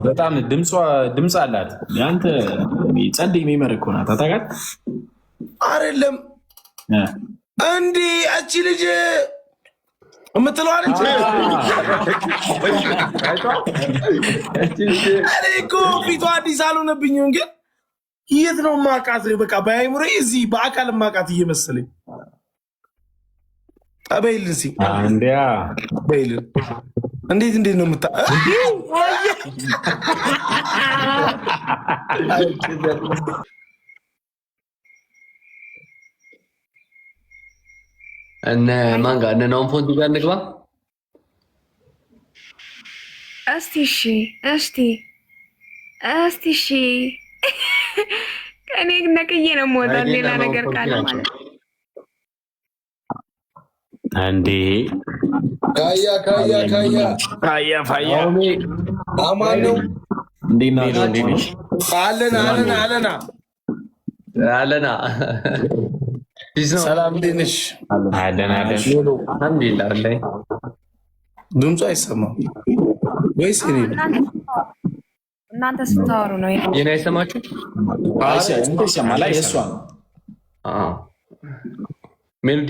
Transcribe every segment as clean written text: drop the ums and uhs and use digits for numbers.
በጣም ድምጽ አላት። ያንተ ጸድ የሚመር እኮ ናት። ታውቃለህ አይደለም እንዴ? እቺ ልጅ የምትለው አለች። እኔ እኮ ፊቷ አዲስ አልሆነብኝም፣ ግን የት ነው ማቃት? በቃ በአይምሮ እዚህ በአካል ማቃት እየመሰለኝ። በይልን ሲ እንዲያ በይልን እንዴት ነው የምታ እነ ማን ጋር እነ ናውን ፎንቲ ጋር እንግባ እስቲ። እሺ ከኔ ነቅዬ ነው የምወጣው። ሌላ ነገር ካለ ማለት እንዴ ካያ ፋያ አማን ነው እንዴ አለና ሰላም እንዴት ነሽ? አለን አልሐምዱሊላህ። ድምፁ አይሰማም ወይስ እኔ ነው? እናንተ ስታወሩ ነው የኔ አይሰማችሁ? ይሰማል። እሷ ሜሎዲ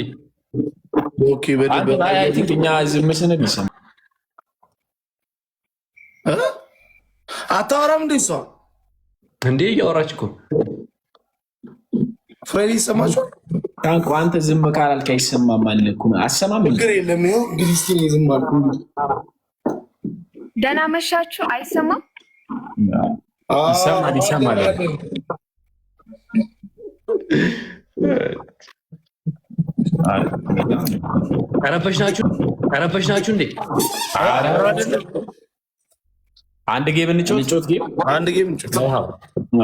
ኦኬ። በደንብ አይ ቲንክ እኛ ዝም ስንል ይሰማል። አታወራም እንዴ? እሷ እንዴ እያወራች እኮ ፍሬዲ ይሰማችኋል? ታንኩ አንተ ዝም ካላልክ አይሰማም አለ እኮ። አሰማም ችግር የለም። ይኸው እንግዲህ እስኪ እኔ ዝም አልኩ። ደህና መሻችሁ። አይሰማም? ይሰማል። ረበሽናችሁ እንዴ? አንድ ጌም እንጫወት።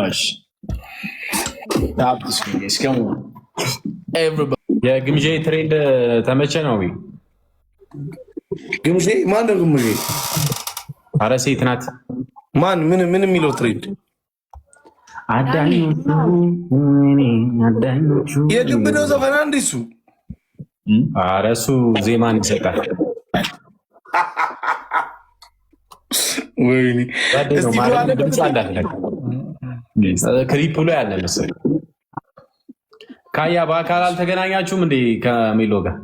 እሺ የግምዣ ትሬንድ ተመቸ ነው? ግምዣ ማን ነው? ግምዣ ኧረ ሴት ናት። ማን ምን የሚለው ትሬንድ? አዳኞቹ የግብደው ዘፈና እንዴ እሱ? ኧረ እሱ ዜማን ይሰጣል። ወይኔ ክሊፕ ላይ ያለ መሰለኝ። ካያ በአካል አልተገናኛችሁም እንዴ ከሜሎ ጋር?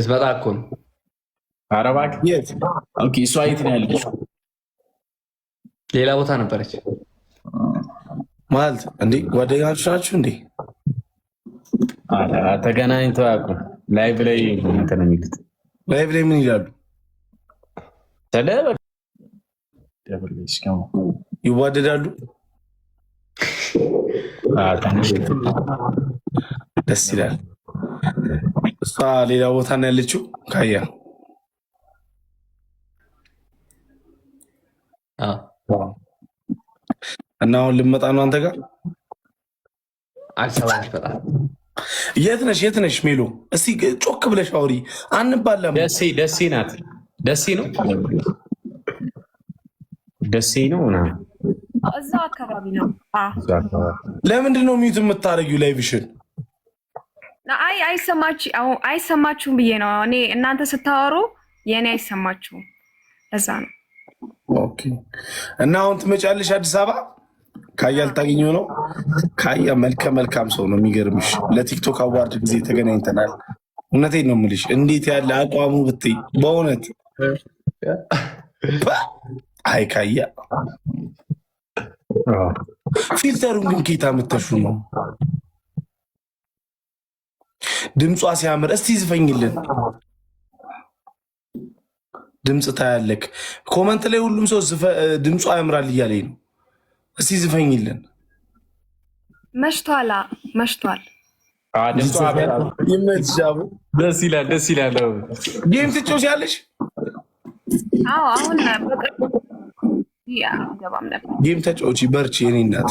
በጣም እኮ ነው። ኧረ እባክህ። ኦኬ እሷ የት ነው ያለችው? ሌላ ቦታ ነበረች ማለት እንዴ? ጓደኛችሁ ናችሁ እንዴ? ተገናኝተው አያውቁም። ላይቭ ላይ እንትን ነው የሚሉት። ላይቭ ላይ ምን ይላሉ? ይዋደዳሉ። ደስ ይላል። እሷ ሌላ ቦታ ነው ያለችው። ካያ እና አሁን ልመጣ ነው አንተ ጋር። የት ነሽ ሜሎ? እስቲ ጮክ ብለሽ አውሪ። አንባለም። ደሴ ናት። ደሴ ነው እዛው አካባቢ ነው። ለምንድን ነው ሚዩት የምታደርጊው ላይቭሽን? አይ አይሰማችሁም ብዬ ነው። እኔ እናንተ ስታወሩ የእኔ አይሰማችሁም፣ እዛ ነው። ኦኬ። እና አሁን ትመጫለሽ አዲስ አበባ? ካያ ልታገኘው ነው። ካያ መልካም ሰው ነው። የሚገርምሽ ለቲክቶክ አዋርድ ጊዜ ተገናኝተናል። እውነቴን ነው የምልሽ። እንዴት ያለ አቋሙ ብትይ በእውነት አይ ካያ ፊልተሩን ግን ጌታ ምተሹ ነው። ድምጿ ሲያምር። እስቲ ዝፈኝልን። ድምፅ ታያለክ። ኮመንት ላይ ሁሉም ሰው ድምጿ ያምራል እያለኝ ነው። እስቲ ዝፈኝልን። መሽቷል። ይመችሻል። ደስ ይላል። ጌም ትጮሻለሽ? አዎ አሁን ጌም ተጫውቺ፣ በርቺ የኔ እናት።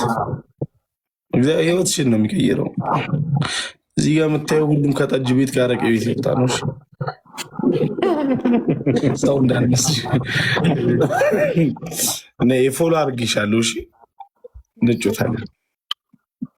እግዚአብሔር ህይወትሽን ነው የሚቀይረው። እዚህ ጋር የምታየው ሁሉም ከጠጅ ቤት ከአረቄ ቤት ይወጣ ነው። ሰው እንዳነስሽ እና የፎሎ አድርጌሻለሁ። እሺ እንጫወታለን።